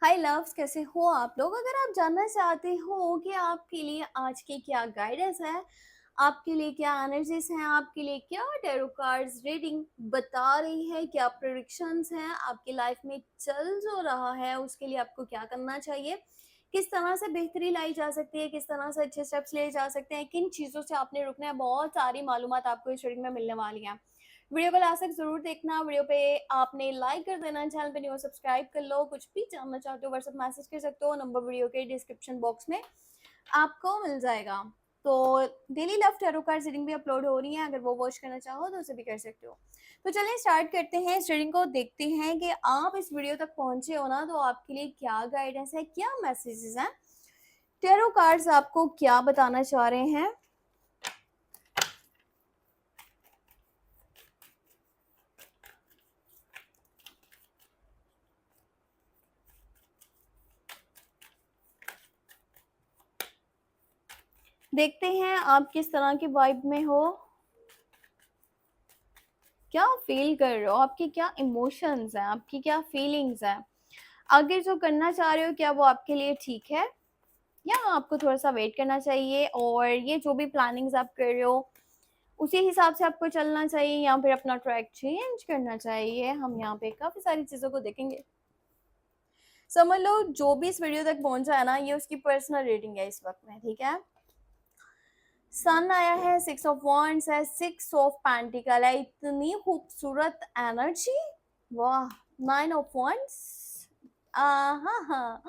हाय loves, कैसे हो आप लोग? अगर आप जानना चाहते हो कि आपके लिए आज की क्या गाइडेंस है, आपके लिए क्या एनर्जीज हैं, आपके लिए क्या टैरो कार्ड्स रीडिंग बता रही है, क्या प्रेडिक्शंस हैं, आपकी लाइफ में चल जो रहा है उसके लिए आपको क्या करना चाहिए, किस तरह से बेहतरी लाई जा सकती है, किस तरह से अच्छे स्टेप्स लिए जा सकते हैं, किन चीज़ों से आपने रुकना है, बहुत सारी मालूमात आपको इस रीडिंग में मिलने वाली हैं। वीडियो को लास्ट तक ज़रूर देखना। वीडियो पे आपने लाइक कर देना, चैनल पे न्यू सब्सक्राइब कर लो। कुछ भी जानना चाहते हो व्हाट्सएप मैसेज कर सकते हो, नंबर वीडियो के डिस्क्रिप्शन बॉक्स में आपको मिल जाएगा। तो daily love tarot card reading भी अपलोड हो रही है, अगर वो वॉच करना चाहो तो उसे भी कर सकते हो। तो चलिए स्टार्ट करते हैं इस रीडिंग को, देखते हैं कि आप इस वीडियो तक पहुंचे हो ना तो आपके लिए क्या गाइडेंस है, क्या मैसेजेस हैं, टैरो कार्ड्स आपको क्या बताना चाह रहे हैं। देखते हैं आप किस तरह की वाइब में हो, क्या फील कर रहे हो, आपकी क्या इमोशंस हैं, आपकी क्या फीलिंग्स हैं, आगे जो करना चाह रहे हो क्या वो आपके लिए ठीक है या आपको थोड़ा सा वेट करना चाहिए, और ये जो भी प्लानिंग्स आप कर रहे हो उसी हिसाब से आपको चलना चाहिए या फिर अपना ट्रैक चेंज करना चाहिए। हम यहाँ पे काफ़ी सारी चीज़ों को देखेंगे। समझ लो जो भी इस वीडियो तक पहुंचा है ना, ये उसकी पर्सनल रेटिंग है इस वक्त में, ठीक है। सन आया है, 6 ऑफ वॉन्ड्स है, 6 ऑफ पेंटिकल है, इतनी खूबसूरत एनर्जी, वाह। 9 ऑफ वॉन्ड्स, हाँ,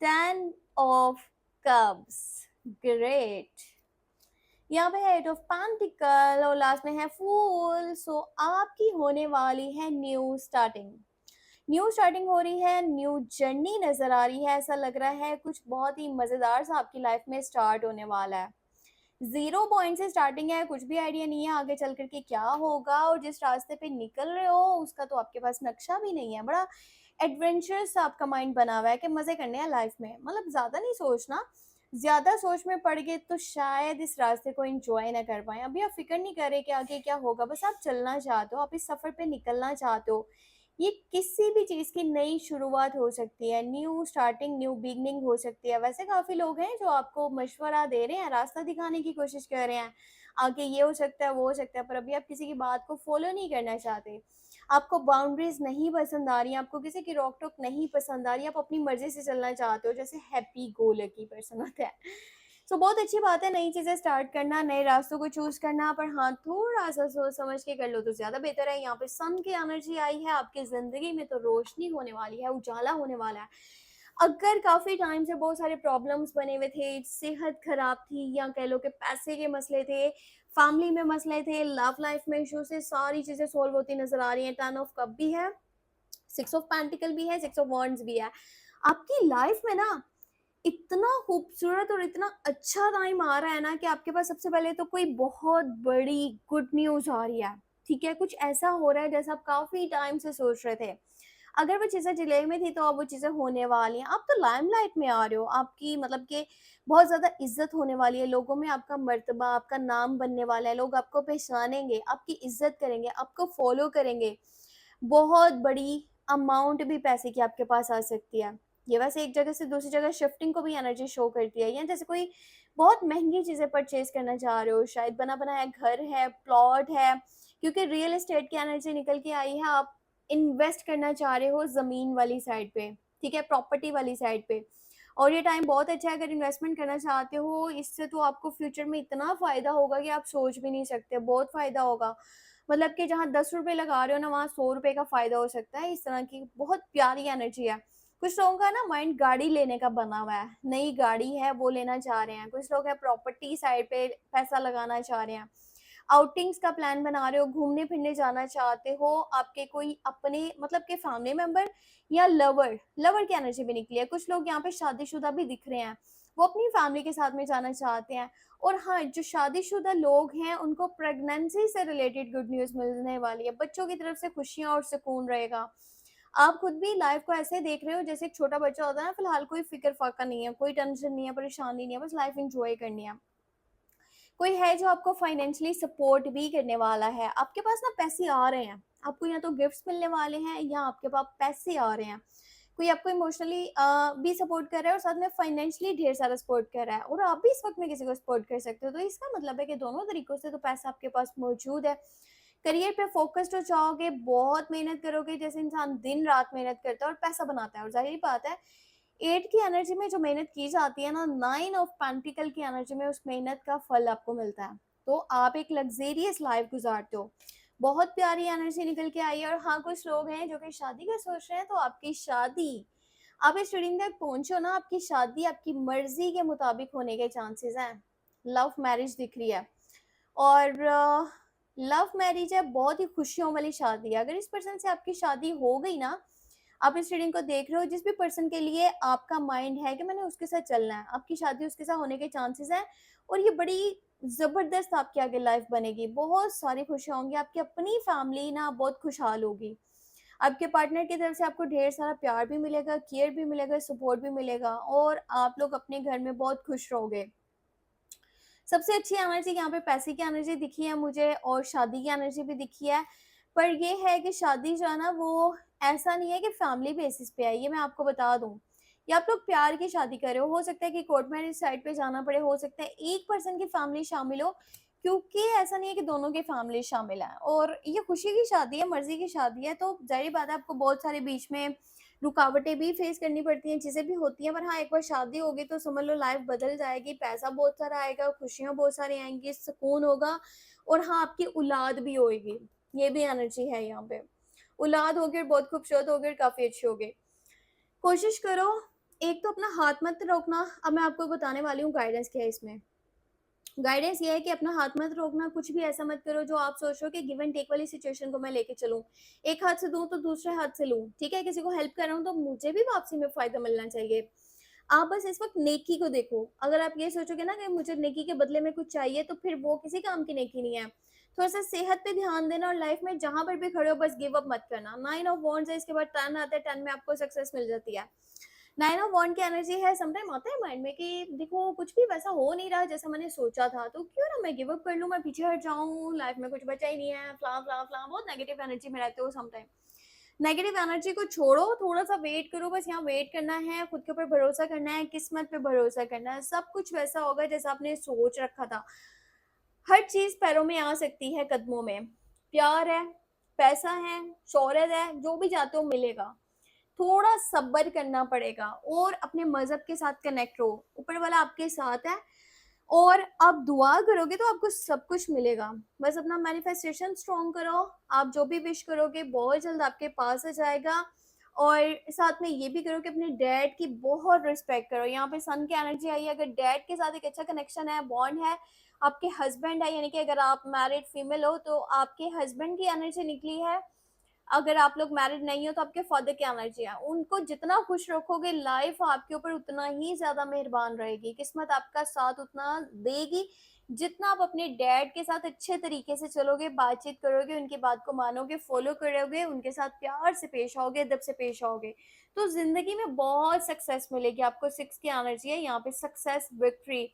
10 ऑफ कप्स, ग्रेट। यहाँ पे है 8 ऑफ पेंटिकल और लास्ट में है फूल। सो आपकी होने वाली है न्यू स्टार्टिंग, न्यू स्टार्टिंग हो रही है, न्यू जर्नी नजर आ रही है। ऐसा लग रहा है कुछ बहुत ही मजेदार सा आपकी लाइफ में स्टार्ट होने वाला है। 0 पॉइंट से स्टार्टिंग है, कुछ भी आइडिया नहीं है आगे चल करके क्या होगा, और जिस रास्ते पे निकल रहे हो उसका तो आपके पास नक्शा भी नहीं है। बड़ा एडवेंचरस आपका माइंड बना हुआ है कि मजे करने हैं लाइफ में, मतलब ज्यादा नहीं सोचना। ज्यादा सोच में पड़ गए तो शायद इस रास्ते को एंजॉय ना कर पाए। अभी आप फिक्र नहीं कर रहे कि आगे क्या होगा, बस आप चलना चाहते हो, आप इस सफर पे निकलना चाहते हो। ये किसी भी चीज़ की नई शुरुआत हो सकती है, न्यू स्टार्टिंग, न्यू बिगनिंग हो सकती है। वैसे काफ़ी लोग हैं जो आपको मशवरा दे रहे हैं, रास्ता दिखाने की कोशिश कर रहे हैं, आगे ये हो सकता है, वो हो सकता है, पर अभी आप किसी की बात को फॉलो नहीं करना चाहते। आपको बाउंड्रीज नहीं पसंद आ रही हैं, आपको किसी की रोक टोक नहीं पसंद आ रही है, आप अपनी मर्जी से चलना चाहते हो, जैसे हैप्पी गो लकी पर्सन होता है। सो बहुत अच्छी बात है नई चीज़ें स्टार्ट करना, नए रास्तों को चूज़ करना, पर हाँ, थोड़ा-सा सोच समझ के कर लो तो ज़्यादा बेहतर है। यहाँ पे सन की एनर्जी आई है, आपकी ज़िंदगी में तो रोशनी होने वाली है, उजाला होने वाला है। अगर काफ़ी टाइम से बहुत सारे प्रॉब्लम्स बने हुए थे, सेहत खराब थी या कह लो कि पैसे के मसले थे, फैमिली में मसले थे, लव लाइफ में इश्यूज़ थे, सारी चीज़ें सॉल्व होती नज़र आ रही हैं। 10 ऑफ कप भी है, 6 ऑफ पेंटिकल भी है, 6 ऑफ वॉन्ड्स भी है। आपकी लाइफ में ना इतना खूबसूरत और इतना अच्छा टाइम आ रहा है ना कि आपके पास सबसे पहले तो कोई बहुत बड़ी गुड न्यूज़ आ रही है, ठीक है? कुछ ऐसा हो रहा है जैसा आप काफ़ी टाइम से सोच रहे थे। अगर वो चीज़ें डिले में थी तो अब वो चीज़ें होने वाली हैं। आप तो लाइमलाइट में आ रहे हो, आपकी मतलब कि बहुत ज़्यादा इज़्ज़त होने वाली है, लोगों में आपका मर्तबा, आपका नाम बनने वाला है, लोग आपको पहचानेंगे, आपकी इज़्ज़त करेंगे, आपको फ़ॉलो करेंगे। बहुत बड़ी अमाउंट भी पैसे की आपके पास आ सकती है। ये वैसे एक जगह से दूसरी जगह शिफ्टिंग को भी एनर्जी शो करती है, या जैसे कोई बहुत महँगी चीज़ें परचेज़ करना चाह रहे हो, शायद बना-बनाया घर है, प्लॉट है, क्योंकि रियल एस्टेट की एनर्जी निकल के आई है। आप इन्वेस्ट करना चाह रहे हो ज़मीन वाली साइड पे, ठीक है? प्रॉपर्टी वाली साइड पे, और ये टाइम बहुत अच्छा है अगर इन्वेस्टमेंट करना चाहते हो। इससे तो आपको फ्यूचर में इतना फ़ायदा होगा कि आप सोच भी नहीं सकते, बहुत फ़ायदा होगा। मतलब कि जहाँ ₹10 लगा रहे हो ना, वहाँ ₹100 का फ़ायदा हो सकता है। इस तरह की बहुत प्यारी एनर्जी है। कुछ लोगों का ना माइंड गाड़ी लेने का बना हुआ है, नई गाड़ी है वो लेना चाह रहे हैं। कुछ लोग हैं प्रॉपर्टी साइड पे पैसा लगाना चाह रहे हैं। आउटिंग्स का प्लान बना रहे हो, घूमने-फिरने जाना चाहते हो, आपके कोई अपने मतलब के फैमिली मेंबर या लवर, लवर की एनर्जी भी निकली है। कुछ लोग यहाँ पे शादीशुदा भी दिख रहे हैं, वो अपनी फैमिली के साथ में जाना चाहते हैं। और हाँ, जो शादीशुदा लोग हैं उनको प्रेगनेंसी से रिलेटेड गुड न्यूज़ मिलने वाली है, बच्चों की तरफ से खुशियाँ और सुकून रहेगा। आप खुद भी लाइफ को ऐसे देख रहे हो जैसे एक छोटा बच्चा होता है ना, फिलहाल कोई फ़िक्र-फ़ाका नहीं है, कोई टेंशन नहीं है, परेशानी नहीं है, बस लाइफ एन्जॉय करनी है। कोई है जो आपको फाइनेंशियली सपोर्ट भी करने वाला है। आपके पास ना पैसे आ रहे हैं, आपको या तो गिफ्ट्स मिलने वाले हैं या आपके पास पैसे आ रहे हैं। कोई आपको इमोशनली भी सपोर्ट कर रहा है और साथ में फाइनेंशियली ढेर सारा सपोर्ट कर रहा है, और आप भी इस वक्त में किसी को सपोर्ट कर सकते हो। तो इसका मतलब है कि दोनों तरीकों से तो पैसा आपके पास मौजूद है। करियर पे फोकस्ड हो जाओगे, बहुत मेहनत करोगे, जैसे इंसान दिन रात मेहनत करता है और पैसा बनाता है। और जाहिर बात है, 8 की एनर्जी में जो मेहनत की जाती है ना, 9 ऑफ पेंटिकल की एनर्जी में उस मेहनत का फल आपको मिलता है। तो आप एक लग्जेरियस लाइफ गुजारते हो। बहुत प्यारी एनर्जी निकल के आई है। और हाँ, कुछ लोग हैं जो कि शादी का सोच रहे हैं, तो आपकी शादी, आप इस रीडिंग तक पहुंचो ना, आपकी शादी आपकी मर्जी के मुताबिक होने के चांसेस हैं। लव मैरिज दिख रही है, और लव मैरिज है, बहुत ही खुशियों वाली शादी है। अगर इस पर्सन से आपकी शादी हो गई ना, आप इस रीडिंग को देख रहे हो, जिस भी पर्सन के लिए आपका माइंड है कि मैंने उसके साथ चलना है, आपकी शादी उसके साथ होने के चांसेस हैं। और ये बड़ी जबरदस्त आपकी आगे लाइफ बनेगी, बहुत सारी खुशियां होंगी, आपकी अपनी फैमिली ना बहुत खुशहाल होगी। आपके पार्टनर की तरफ से आपको ढेर सारा प्यार भी मिलेगा, केयर भी मिलेगा, सपोर्ट भी मिलेगा, और आप लोग अपने घर में बहुत खुश रहोगे। सबसे अच्छी एनर्जी यहाँ पे पैसे की एनर्जी दिखी है मुझे, और शादी की एनर्जी भी दिखी है। पर ये है कि शादी जो है ना, वो ऐसा नहीं है कि फैमिली बेसिस पे है, ये मैं आपको बता दूं। या आप लोग प्यार की शादी कर रहे हो सकता है कि कोर्ट मैरिज साइड पे जाना पड़े, हो सकता है एक पर्सन की फैमिली शामिल हो, क्योंकि ऐसा नहीं है कि दोनों की फैमिली शामिल है। और ये खुशी की शादी है, मर्जी की शादी है, तो जाहिर बात है आपको बहुत सारे बीच में रुकावटें भी फेस करनी पड़ती हैं, चीज़ें भी होती हैं। पर हाँ, एक बार शादी होगी तो समझ लो लाइफ बदल जाएगी, पैसा बहुत सारा आएगा, खुशियाँ बहुत सारी आएँगी, सुकून होगा, और हाँ, आपकी औलाद भी होएगी। ये भी एनर्जी है यहाँ पे। औलाद होगी और बहुत खूबसूरत होगी और काफ़ी अच्छी होगी। कोशिश करो, एक तो अपना हाथ मत रोकना। अब मैं आपको बताने वाली हूँ गाइडेंस क्या है इसमें। गाइडेंस ये है कि अपना हाथ मत रोकना, कुछ भी ऐसा मत करो जो आप सोच रहे हो कि गिव एंड टेक वाली सिचुएशन को मैं लेके चलूँ। एक हाथ से दूँ तो दूसरे हाथ से लूँ, ठीक है? किसी को हेल्प कर रहा हूँ तो मुझे भी वापसी में फ़ायदा मिलना चाहिए। आप बस इस वक़्त नेकी को देखो। अगर आप ये सोचोगे ना कि मुझे नेकी के बदले में कुछ चाहिए, तो फिर वो किसी काम की नेकी नहीं है। थोड़ा-सा सेहत पे ध्यान देना, और लाइफ़ में जहाँ पर भी खड़े हो बस गिव अप मत करना। 9 ऑफ वांड्स है, इसके बाद 10 आता है, 10 में आपको सक्सेस मिल जाती है। 9 ऑफ वांड की एनर्जी है, समटाइम आता है माइंड में कि देखो कुछ भी वैसा हो नहीं रहा जैसा मैंने सोचा था, तो क्यों ना मैं गिव अप कर लूँ, मैं पीछे हट जाऊँ, लाइफ़ में कुछ बचा ही नहीं है, फ्ला, बहुत नेगेटिव एनर्जी में रहते हो समटाइम। नेगेटिव एनर्जी को छोड़ो, थोड़ा-सा वेट करो, बस यहाँ वेट करना है, खुद के ऊपर भरोसा करना है, किस्मत पे भरोसा करना है, सब कुछ वैसा होगा जैसा आपने सोच रखा था। हर चीज़ पैरों में आ सकती है, कदमों में। प्यार है, पैसा है, शोहरत है, जो भी चाहते हो मिलेगा। थोड़ा सब्र करना पड़ेगा, और अपने मज़हब के साथ कनेक्ट रहो। ऊपर वाला आपके साथ है, और आप दुआ करोगे तो आपको सब कुछ मिलेगा। बस अपना मैनिफेस्टेशन स्ट्रॉन्ग करो, आप जो भी विश करोगे बहुत जल्द आपके पास आ जाएगा। और साथ में ये भी करो कि अपने डैड की बहुत रिस्पेक्ट करो। यहाँ पे सन की एनर्जी आई है, अगर डैड के साथ एक अच्छा कनेक्शन है, बॉन्ड है, आपके हस्बैंड है, यानी कि अगर आप मैरिड फीमेल हो तो आपके हस्बैंड की एनर्जी निकली है। अगर आप लोग मैरिड नहीं हो तो आपके फादर की एनर्जी है। उनको जितना खुश रखोगे, लाइफ आपके ऊपर उतना ही ज़्यादा मेहरबान रहेगी, किस्मत आपका साथ उतना देगी। जितना आप अपने डैड के साथ अच्छे तरीके से चलोगे, बातचीत करोगे, उनकी बात को मानोगे, फॉलो करोगे, उनके साथ प्यार से पेश आओगे, अदब से पेश आओगे, तो ज़िंदगी में बहुत सक्सेस मिलेगी आपको। 6 की एनर्जी है यहाँ पे, सक्सेस, विक्ट्री,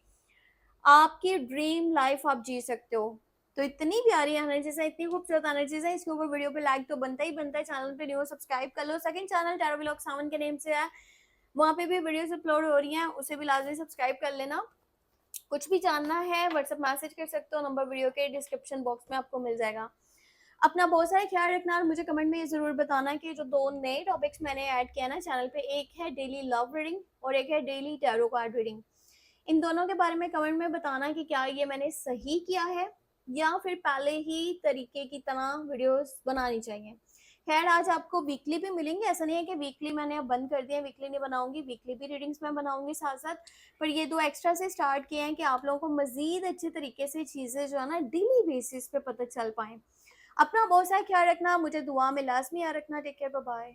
आपकी ड्रीम लाइफ आप जी सकते हो। तो इतनी प्यारी एनर्जीज है, इतनी खूबसूरत एनर्जीज है, इसके ऊपर वीडियो पे लाइक तो बनता ही बनता है। चैनल पे न्यू हो सब्सक्राइब कर लो। सेकंड चैनल टैरो व्लॉग 7 के नेम से है, वहाँ पे भी वीडियोस अपलोड हो रही हैं, उसे भी लाजमी सब्सक्राइब कर लेना। कुछ भी जानना है व्हाट्सएप मैसेज कर सकते हो, नंबर वीडियो के डिस्क्रिप्शन बॉक्स में आपको मिल जाएगा। अपना बहुत सारा ख्याल रखना, और मुझे कमेंट में ये ज़रूर बताना कि जो 2 नए टॉपिक्स मैंने ऐड किया ना चैनल पे, एक है डेली लव रीडिंग और एक है डेली टैरो कार्ड रीडिंग। इन दोनों के बारे में कमेंट में बताना कि क्या ये मैंने सही किया है, या फिर पहले ही तरीके की तरह वीडियोस बनानी चाहिए। खैर, आज आपको वीकली भी मिलेंगे, ऐसा नहीं है कि वीकली मैंने अब बंद कर दिया, वीकली नहीं बनाऊंगी, वीकली भी रीडिंग्स मैं बनाऊंगी साथ साथ। पर ये 2 एक्स्ट्रा से स्टार्ट किए हैं कि आप लोगों को मजीद अच्छे तरीके से चीज़ें जो है ना डेली बेसिस पे पता चल पाएँ। अपना बहुत सारा ख्याल रखना, मुझे दुआ में लाजमी याद रखना। Take care, bye bye.